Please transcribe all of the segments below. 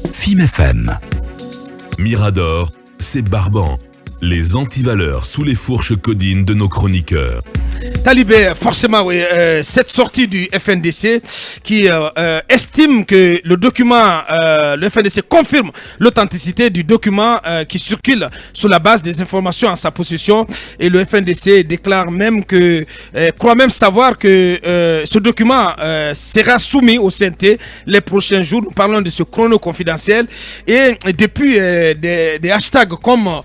FIM FM. Mirador, c'est barbant. Les antivaleurs sous les fourches codines de nos chroniqueurs. Talibé, forcément, oui, cette sortie du FNDC qui estime que le document, le FNDC confirme l'authenticité du document qui circule sur la base des informations en sa possession, et le FNDC déclare même que, croit même savoir que ce document sera soumis au CNT les prochains jours. Nous parlons de ce chrono confidentiel, et depuis des hashtags comme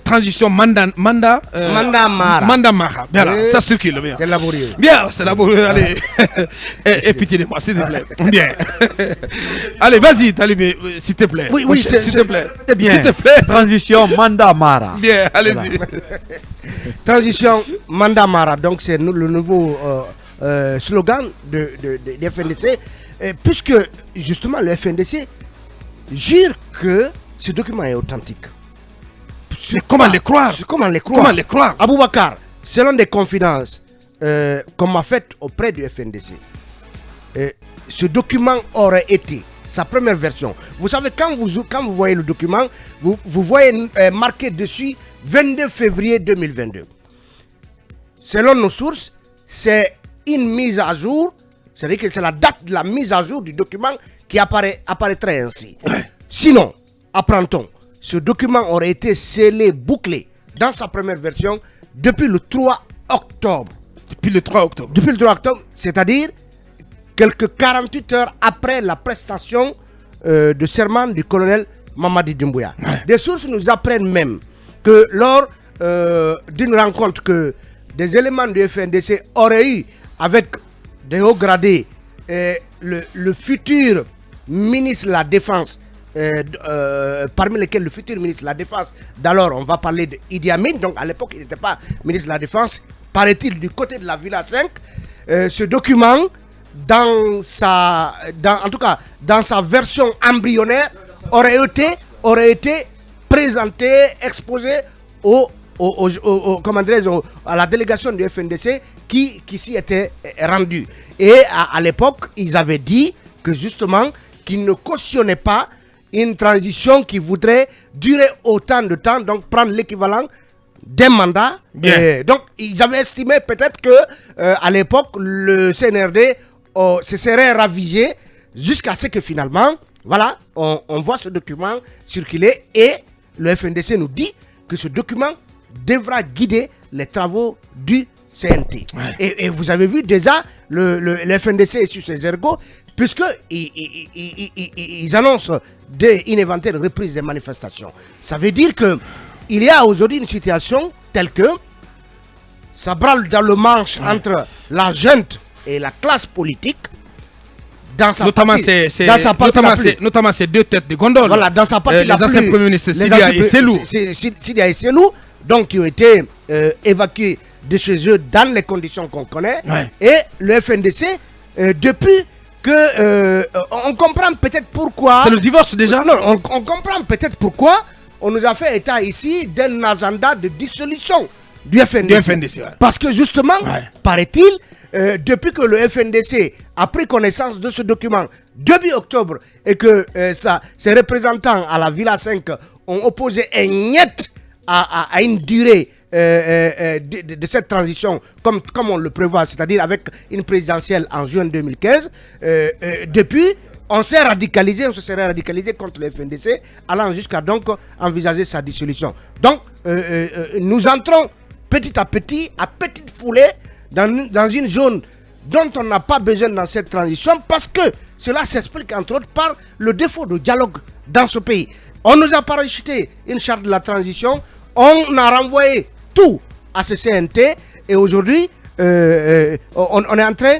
transition Manda Mara. Voilà, oui. Ça circule bien. C'est laborieux. Bien, c'est laborieux. Allez. Et pitié de moi, s'il te plaît. Bien. Allez, vas-y, Talibé, s'il te plaît. Oui, s'il te plaît. Bien. S'il te plaît. Transition Manda Mara. Bien, allez-y. Voilà. Transition Manda Mara. Donc, c'est le nouveau slogan de FNDC. Puisque, justement, le FNDC jure que ce document est authentique. Mais comment les croire? Comment les croire? Aboubakar, selon des confidences qu'on m'a faites auprès du FNDC, ce document aurait été sa première version. Vous savez, quand vous voyez le document, vous voyez marqué dessus 22 février 2022. Selon nos sources, c'est une mise à jour, c'est-à-dire que c'est la date de la mise à jour du document qui apparaîtrait ainsi. Sinon, apprend-on, ce document aurait été scellé, bouclé dans sa première version depuis le 3 octobre. Depuis le 3 octobre. Depuis le 3 octobre, c'est-à-dire quelques 48 heures après la prestation de serment du colonel Mamadi Doumbouya. Ouais. Des sources nous apprennent même que lors d'une rencontre que des éléments du FNDC auraient eu avec des hauts gradés, le futur ministre de la Défense, parmi lesquels le futur ministre de la Défense d'alors, on va parler d'Idi Amin, donc à l'époque il n'était pas ministre de la Défense, paraît-il du côté de la Villa 5, ce document, en tout cas dans sa version embryonnaire, aurait été présenté, exposé à la délégation du FNDC qui s'y était rendue. Et à l'époque, ils avaient dit que justement, qu'ils ne cautionnaient pas une transition qui voudrait durer autant de temps, donc prendre l'équivalent d'un mandat. Donc, ils avaient estimé peut-être que à l'époque, le CNRD se serait ravisé jusqu'à ce que finalement, voilà, on voit ce document circuler et le FNDC nous dit que ce document devra guider les travaux du CNT. Ouais. Et vous avez vu déjà, le FNDC est sur ses ergots, puisqu'ils annoncent une éventuelle reprise des manifestations. Ça veut dire qu'il y a aujourd'hui une situation telle que ça brale dans le manche entre la junte et la classe politique. Notamment ces deux têtes de gondole. Voilà, dans sa partie les anciens premiers ministres Sidia et Selou. Sidia et Selou, donc qui ont été évacués de chez eux dans les conditions qu'on connaît. Ouais. Et le FNDC, depuis que on comprend peut-être pourquoi. C'est le divorce déjà. Non, on comprend peut-être pourquoi on nous a fait état ici d'un agenda de dissolution du FNDC. Ouais. Parce que justement, paraît-il, depuis que le FNDC a pris connaissance de ce document début octobre et que ses représentants à la Villa 5 ont opposé un niet à une durée de cette transition comme on le prévoit, c'est-à-dire avec une présidentielle en juin 2015, depuis on s'est radicalisé, on se serait radicalisé contre le FNDC, allant jusqu'à donc envisager sa dissolution. Donc nous entrons petit à petite foulée dans une zone dont on n'a pas besoin dans cette transition, parce que cela s'explique entre autres par le défaut de dialogue dans ce pays. On nous a parachuté une charte de la transition, on a renvoyé tout à ce CNT et aujourd'hui on est en train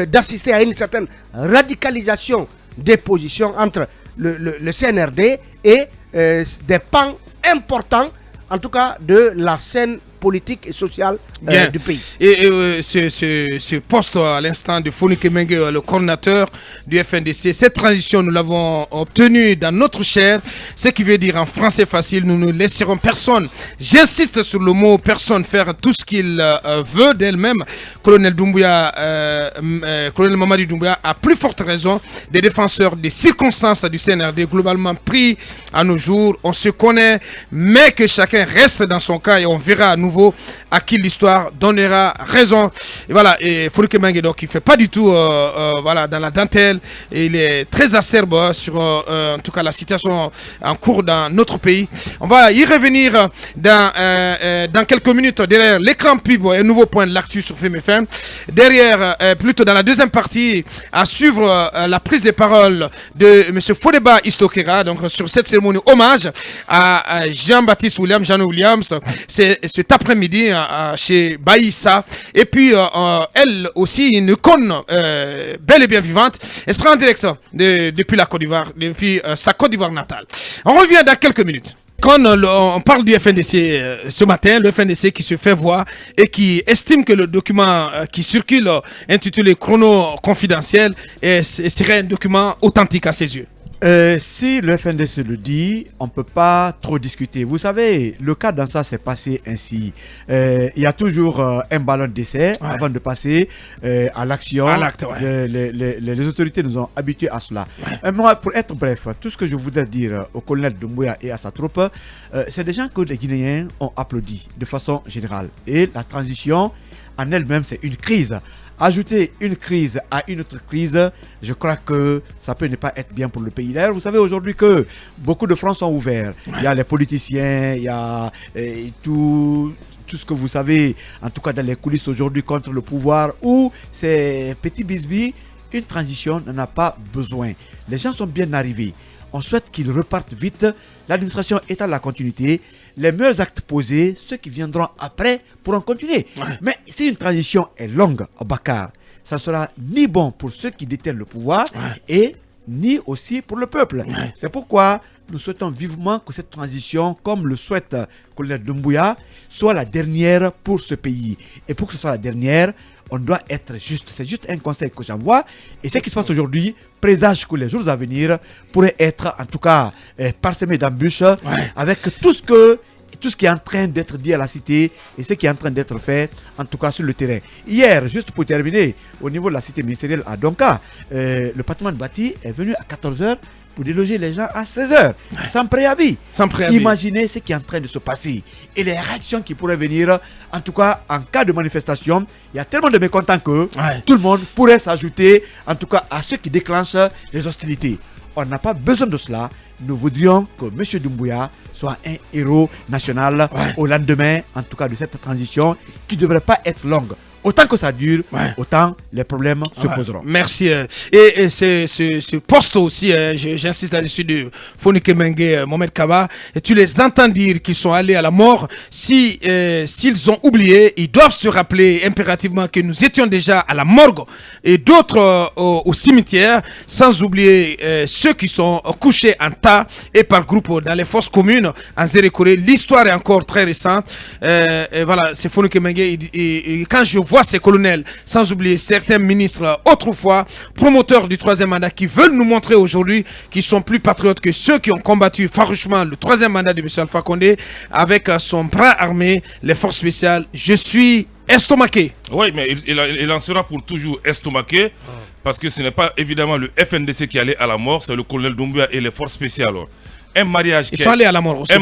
d'assister à une certaine radicalisation des positions entre le CNRD et des pans importants, en tout cas de la scène politique et sociale du pays. Et ce poste à l'instant de Founi Kemengue, le coordinateur du FNDC, cette transition, nous l'avons obtenue dans notre chair, ce qui veut dire en français facile, nous ne laisserons personne, j'insiste sur le mot personne, faire tout ce qu'il veut d'elle-même. Colonel Mamadi Doumbouya a plus forte raison. Des défenseurs des circonstances du CNRD globalement pris à nos jours, on se connaît, mais que chacun reste dans son cas et on verra à nouveau à qui l'histoire donnera raison. Et voilà, et Founi Kemengue, donc il fait pas du tout voilà, dans la dentelle, et il est très acerbe sur en tout cas la situation en cours dans notre pays. On va y revenir dans quelques minutes derrière l'écran pub, un nouveau point de l'actu sur FMFM. Derrière, plutôt dans la deuxième partie, à suivre la prise de parole de M. Fodeba Istokera, donc sur cette cérémonie hommage à Jean-Baptiste Williams, Jean Williams, c'est cet après-midi chez Baïssa. Et puis, elle aussi, une icône belle et bien vivante, elle sera en direct depuis la Côte d'Ivoire, depuis sa Côte d'Ivoire natale. On revient dans quelques minutes. Quand on parle du FNDC ce matin, le FNDC qui se fait voir et qui estime que le document qui circule intitulé Chrono confidentiel serait un document authentique à ses yeux. Si le FNDC le dit, on ne peut pas trop discuter. Vous savez, le cas dans ça s'est passé ainsi. Il y a toujours un ballon d'essai avant de passer à l'action. Les autorités nous ont habitués à cela. Moi, pour être bref, tout ce que je voudrais dire au colonel Doumbouya et à sa troupe, c'est des gens que les Guinéens ont applaudi de façon générale. Et la transition en elle-même, c'est une crise. Ajouter une crise à une autre crise, je crois que ça peut ne pas être bien pour le pays. D'ailleurs, vous savez aujourd'hui que beaucoup de fronts sont ouverts. Il y a les politiciens, il y a tout ce que vous savez, en tout cas dans les coulisses aujourd'hui contre le pouvoir, où ces petits bisbis, une transition n'en a pas besoin. Les gens sont bien arrivés. On souhaite qu'ils repartent vite. L'administration est à la continuité. Les meilleurs actes posés, ceux qui viendront après, pourront continuer. Mais si une transition est longue à Bakar, ça ne sera ni bon pour ceux qui détiennent le pouvoir et ni aussi pour le peuple. C'est pourquoi nous souhaitons vivement que cette transition, comme le souhaite le colonel Doumbouya, soit la dernière pour ce pays. Et pour que ce soit la dernière, on doit être juste. C'est juste un conseil que j'envoie. Et ce qui se passe aujourd'hui présage que les jours à venir pourraient être, en tout cas, parsemés d'embûches avec tout ce qui est en train d'être dit à la cité et ce qui est en train d'être fait, en tout cas sur le terrain. Hier, juste pour terminer, au niveau de la cité ministérielle à Donka, le patrimoine bâti est venu à 14h pour déloger les gens à 16h, sans préavis. Imaginez ce qui est en train de se passer et les réactions qui pourraient venir, en tout cas en cas de manifestation. Il y a tellement de mécontents que tout le monde pourrait s'ajouter, en tout cas à ceux qui déclenchent les hostilités. On n'a pas besoin de cela. Nous voudrions que M. Doumbouya soit un héros national au lendemain, en tout cas de cette transition qui ne devrait pas être longue. Autant que ça dure, autant les problèmes se poseront. Merci. Et ce poste aussi, j'insiste là-dessus, de Founi Kemengue, Mohamed Kaba, et tu les entends dire qu'ils sont allés à la mort. S'ils ont oublié, ils doivent se rappeler impérativement que nous étions déjà à la morgue et d'autres au cimetière, sans oublier ceux qui sont couchés en tas et par groupe dans les fosses communes en Zérékoré. L'histoire est encore très récente. Et voilà, c'est Founi Kemengue. Et quand je vois ces colonels, sans oublier certains ministres autrefois, promoteurs du troisième mandat, qui veulent nous montrer aujourd'hui qu'ils sont plus patriotes que ceux qui ont combattu farouchement le troisième mandat de M. Alpha Condé avec son bras armé, les forces spéciales. Je suis estomaqué. Oui, mais il en sera pour toujours estomaqué, parce que ce n'est pas évidemment le FNDC qui est allé à la mort, c'est le colonel Doumbouya et les forces spéciales. Un mariage. Ils sont allés à la mort aussi.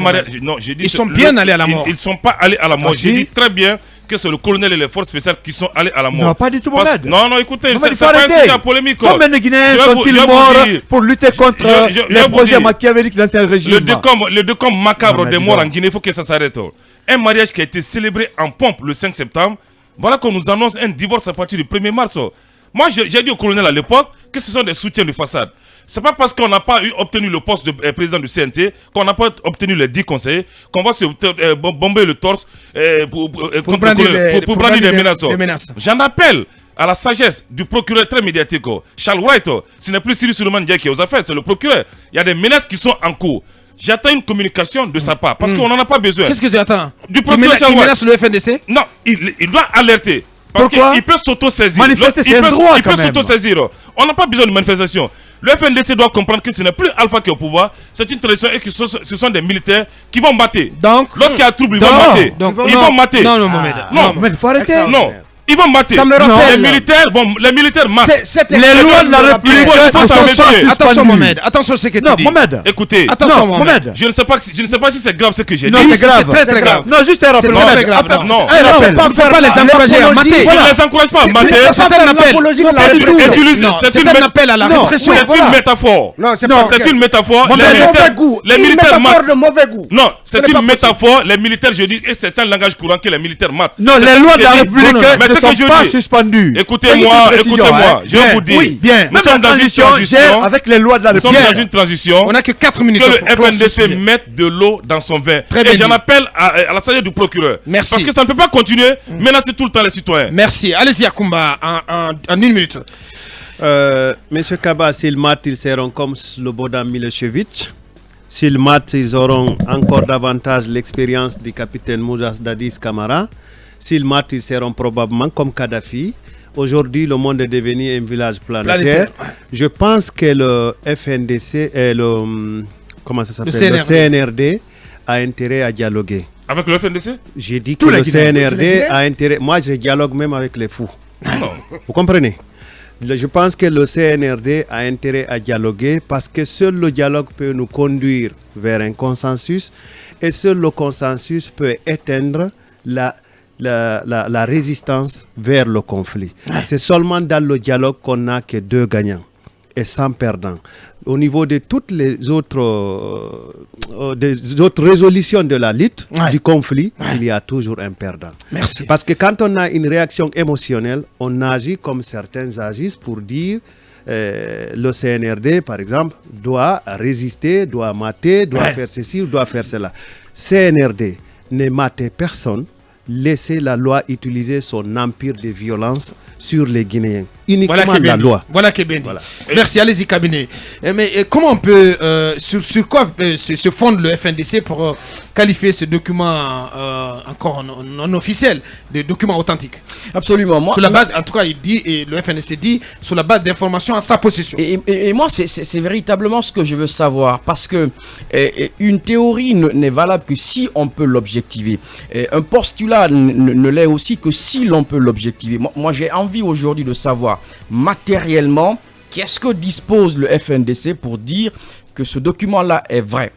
Non, j'ai dit ils sont bien allés à la mort. Ils ne sont pas allés à la mort. J'ai dit très bien que c'est le colonel et les forces spéciales qui sont allés à la mort. Non, pas du tout, Mohamed. Non, écoutez, c'est pas un sujet à polémique. Combien de Guinéens sont-ils morts pour lutter contre les projets machiavéliques de l'ancien régime? Le décompte macabre des morts en Guinée, il faut que ça s'arrête. Un mariage qui a été célébré en pompe le 5 septembre, voilà qu'on nous annonce un divorce à partir du 1er mars. Moi, j'ai dit au colonel à l'époque que ce sont des soutiens de façade. C'est pas parce qu'on n'a pas obtenu le poste de président du CNT, qu'on n'a pas obtenu les 10 conseillers, qu'on va se bomber le torse pour brandir des menaces. J'en appelle à la sagesse du procureur très médiatique, Charles White. Ce n'est plus Cyril Souleymane Diaye qui est aux affaires, c'est le procureur. Il y a des menaces qui sont en cours. J'attends une communication de sa part parce qu'on n'en a pas besoin. Qu'est-ce que tu attends? Du procureur qui menace le FNDC? Non, il doit alerter. Parce qu'il peut s'auto-saisir. Manifester, c'est un droit quand même. Il peut s'auto-saisir. On n'a pas besoin de manifestation. Le FNDC doit comprendre que ce n'est plus Alpha qui est au pouvoir, c'est une tradition et que ce sont des militaires qui vont mater. Donc, lorsqu'il y a trouble, ils vont mater. Ils vont mater. Non, mais il faut arrêter. Non. Ils vont mater. Ça me rappelle. Les militaires matent. Les lois de la République. Attention, Mohamed. Attention, ce que tu dis. Non, Mohamed. Écoutez. Attention, Mohamed. Je ne sais pas si c'est grave ce que j'ai dit. Non, c'est grave. C'est très grave. Non, juste un rappel. C'est très grave. Non. Il ne faut pas les encourager à mater. Je ne les encourage pas à mater. C'est un appel. C'est un appel à la répression. C'est une métaphore. Non, c'est une métaphore. Les militaires matent. Non, c'est une métaphore. Les militaires, je dis, et c'est un langage courant que les militaires matent. Non, les lois de la République ne sont pas suspendues. Écoutez-moi, je vais vous dire. Oui, bien. Nous sommes dans une transition. Avec les lois de la République. Nous sommes dans une transition. On n'a que 4 minutes. Que le FNDC mette de l'eau dans son vin. Et j'en appelle à la sagesse du procureur. Merci. Parce que ça ne peut pas continuer menacer tout le temps les citoyens. Merci. Allez-y, Akoumba, en 1 minute. Monsieur Kaba, s'ils matent, ils seront comme Slobodan Milosevic. S'ils matent, ils auront encore davantage l'expérience du capitaine Mouzas Dadis Kamara. S'ils matent, ils seront probablement comme Kadhafi. Aujourd'hui, le monde est devenu un village planétaire. Je pense que le FNDC et le CNRD a intérêt à dialoguer. Avec le FNDC? J'ai dit que le CNRD a intérêt. Moi, je dialogue même avec les fous. Vous comprenez? Je pense que le CNRD a intérêt à dialoguer parce que seul le dialogue peut nous conduire vers un consensus et seul le consensus peut éteindre la résistance vers le conflit. C'est seulement dans le dialogue qu'on n'a que 2 gagnants et 100 perdants. Au niveau de toutes les autres résolutions de la lutte, du conflit, il y a toujours un perdant. Merci. Parce que quand on a une réaction émotionnelle, on agit comme certains agissent pour dire le CNRD, par exemple, doit résister, doit mater, doit faire ceci ou doit faire cela. CNRD ne matait personne. Laisser la loi utiliser son empire de violence sur les Guinéens. Uniquement la loi. Voilà qui est bien dit. Voilà. Merci, allez-y, cabinet. Mais comment on peut, sur quoi se fonde le FNDC pour qualifier ce document encore non officiel de document authentique? Absolument. Moi, sur la base, en tout cas, il dit, et le FNDC dit, sur la base d'informations en sa possession. Et moi, c'est véritablement ce que je veux savoir. Parce que une théorie n'est valable que si on peut l'objectiver. Un postulat ne l'est aussi que si l'on peut l'objectiver. Moi j'ai envie aujourd'hui de savoir matériellement qu'est-ce que dispose le FNDC pour dire que ce document-là est vrai.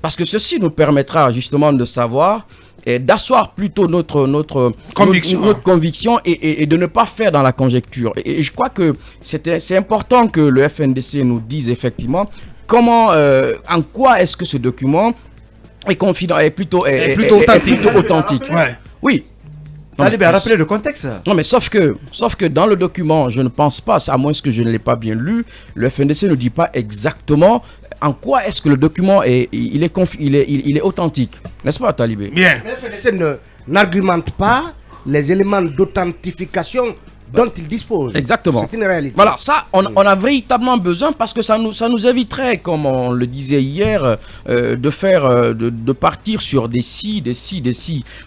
Parce que ceci nous permettra justement de savoir et d'asseoir plutôt notre conviction et de ne pas faire dans la conjecture. Et je crois que c'est important que le FNDC nous dise effectivement comment, en quoi est-ce que ce document est confident, est plutôt authentique. Oui. Allez bien rappeler le contexte. Non mais sauf que dans le document, je ne pense pas, à moins que je ne l'ai pas bien lu, le FNDC ne dit pas exactement en quoi est-ce que le document est authentique. N'est-ce pas, Talibé? Bien. Le FNDC n'argumente pas les éléments d'authentification dont il dispose. Exactement. C'est une réalité. Voilà, ça, on a véritablement besoin parce que ça nous éviterait, comme on le disait hier, de partir sur des si.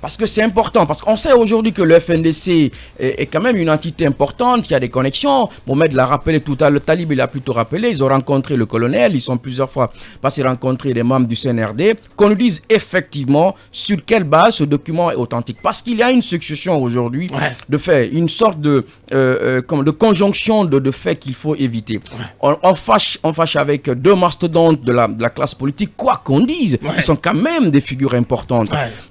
Parce que c'est important, parce qu'on sait aujourd'hui que le FNDC est quand même une entité importante, il y a des connexions. Mohamed l'a rappelé tout à l'heure, le Talib l'a plutôt rappelé, ils ont rencontré le colonel, ils sont plusieurs fois passés rencontrer des membres du CNRD, qu'on nous dise effectivement sur quelle base ce document est authentique. Parce qu'il y a une succession aujourd'hui de faits, une sorte de conjonction de faits qu'il faut éviter. On fâche avec 2 mastodontes de la classe politique, quoi qu'on dise, ils sont quand même des figures importantes.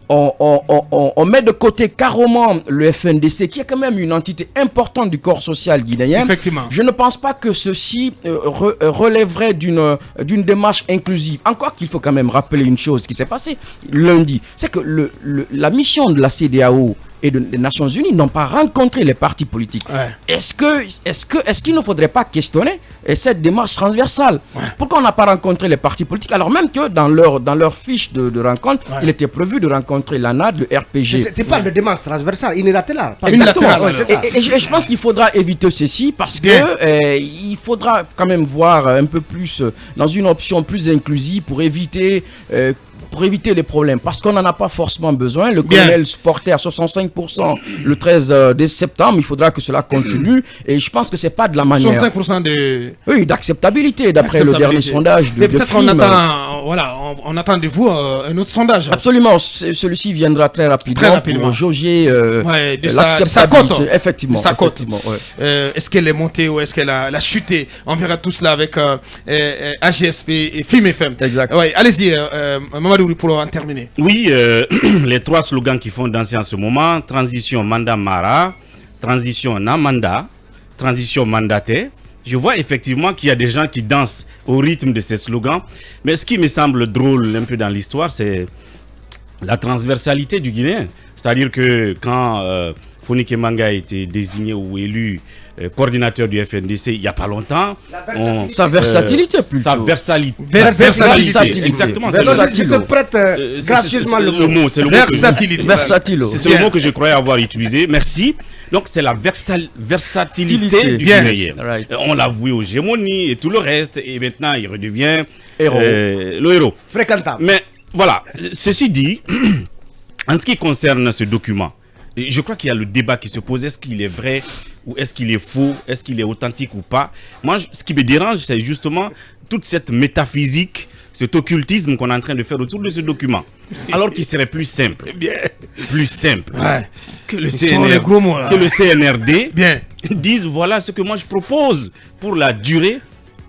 On met de côté carrément le FNDC, qui est quand même une entité importante du corps social guinéen. Effectivement. Je ne pense pas que ceci relèverait d'une démarche inclusive. Encore qu'il faut quand même rappeler une chose qui s'est passée lundi, c'est que la mission de la CEDEAO et des Nations Unies n'ont pas rencontré les partis politiques. Est-ce qu'il ne faudrait pas questionner cette démarche transversale? Pourquoi on n'a pas rencontré les partis politiques alors même que dans leur fiche de rencontre, il était prévu de rencontrer l'ANAD, le RPG. C'était pas de démarche transversale, unilatérale. Et je pense qu'il faudra éviter ceci parce que il faudra quand même voir un peu plus dans une option plus inclusive pour éviter les problèmes, parce qu'on n'en a pas forcément besoin. Le colonel se portait à 65% le 13 septembre, il faudra que cela continue, et je pense que c'est pas de la manière. 65% d'acceptabilité, d'après le dernier sondage de peut-être on attend de vous un autre sondage. Absolument, celui-ci viendra très rapidement pour jauger l'acceptabilité. Effectivement. Sa cote. Est-ce qu'elle est montée ou est-ce qu'elle a chuté? On verra tout cela avec AGSP et FIMFM. Exact. Allez-y, Mamadou, pour en terminer. Oui, les 3 slogans qui font danser en ce moment: transition mandat Mara, transition non-mandat, transition mandatée. Je vois effectivement qu'il y a des gens qui dansent au rythme de ces slogans. Mais ce qui me semble drôle un peu dans l'histoire, c'est la transversalité du Guinéen. C'est-à-dire que quand Fonike Manga a été désigné ou élu coordinateur du FNDC il n'y a pas longtemps. Sa versatilité plutôt. Sa versatilité. Exactement. Je te prête gracieusement le mot. C'est le versatilité. C'est le mot que je croyais avoir utilisé. Merci. Donc c'est la versatilité du Guinéen. On l'a voué aux gémonies et tout le reste. Et maintenant il redevient le héros. Fréquentable. Mais voilà. Ceci dit, en ce qui concerne ce document, je crois qu'il y a le débat qui se pose. Est-ce qu'il est vrai ou est-ce qu'il est faux? Est-ce qu'il est authentique ou pas? Moi, ce qui me dérange, c'est justement toute cette métaphysique, cet occultisme qu'on est en train de faire autour de ce document. Alors qu'il serait plus simple. Que le CNRD dise voilà ce que moi je propose pour la durée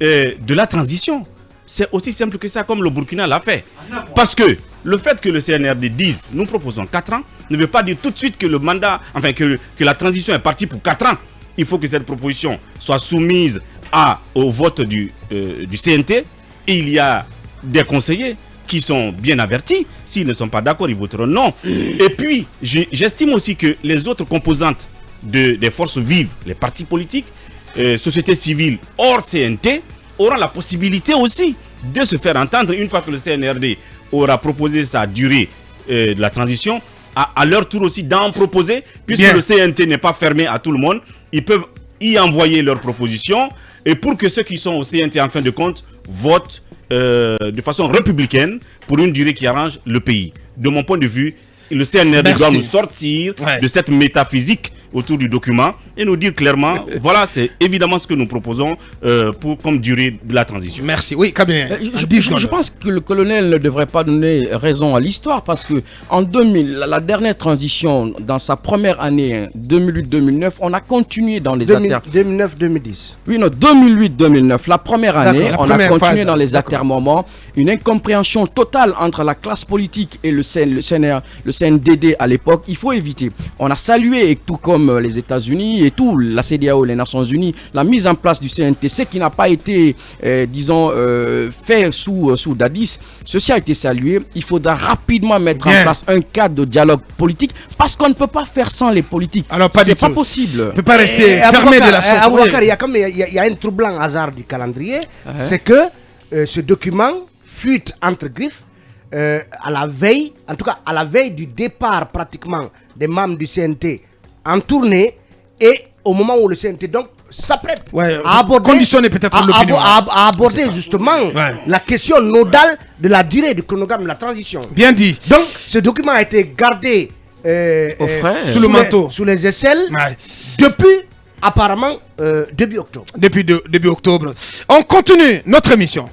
de la transition. C'est aussi simple que ça, comme le Burkina l'a fait. Parce que le fait que le CNRD dise nous proposons 4 ans ne veut pas dire tout de suite que le mandat, enfin que la transition est partie pour 4 ans. Il faut que cette proposition soit soumise au vote du CNT. Et il y a des conseillers qui sont bien avertis. S'ils ne sont pas d'accord, ils voteront non. Et puis, j'estime aussi que les autres composantes des forces vives, les partis politiques, société civile hors CNT, auront la possibilité aussi de se faire entendre une fois que le CNRD aura proposé sa durée de la transition, à leur tour aussi d'en proposer, puisque le CNT n'est pas fermé à tout le monde. Ils peuvent y envoyer leurs propositions, et pour que ceux qui sont au CNT en fin de compte votent de façon républicaine pour une durée qui arrange le pays. De mon point de vue, le CNRD doit nous sortir de cette métaphysique autour du document et nous dire clairement, voilà, c'est évidemment ce que nous proposons comme durée de la transition. Merci. Oui, Kabine. Je pense que le colonel ne devrait pas donner raison à l'histoire parce que en 2000, la dernière transition, dans sa première année, 2008-2009, on a continué dans les 2009-2010. Oui, non, 2008-2009, la première année, on a continué dans les atermoiements, une incompréhension totale entre la classe politique et le CNDD à l'époque. Il faut éviter. On a salué, tout comme les États-Unis et tout, la CEDEAO, les Nations Unies, la mise en place du CNTC qui n'a pas été, fait sous Dadis. Ceci a été salué. Il faudra rapidement mettre en place un cadre de dialogue politique parce qu'on ne peut pas faire sans les politiques. Alors, c'est pas possible. On ne peut pas rester fermé de la sorte. Il y a un troublant hasard du calendrier, c'est que ce document fuite entre griffes à la veille, en tout cas à la veille du départ pratiquement des membres du CNT en tournée et au moment où le CNT donc s'apprête à aborder, à aborder justement la question nodale de la durée du chronogramme de la transition. Bien dit. Donc ce document a été gardé sous le manteau, sous les aisselles depuis apparemment début octobre. Depuis début octobre. On continue notre émission.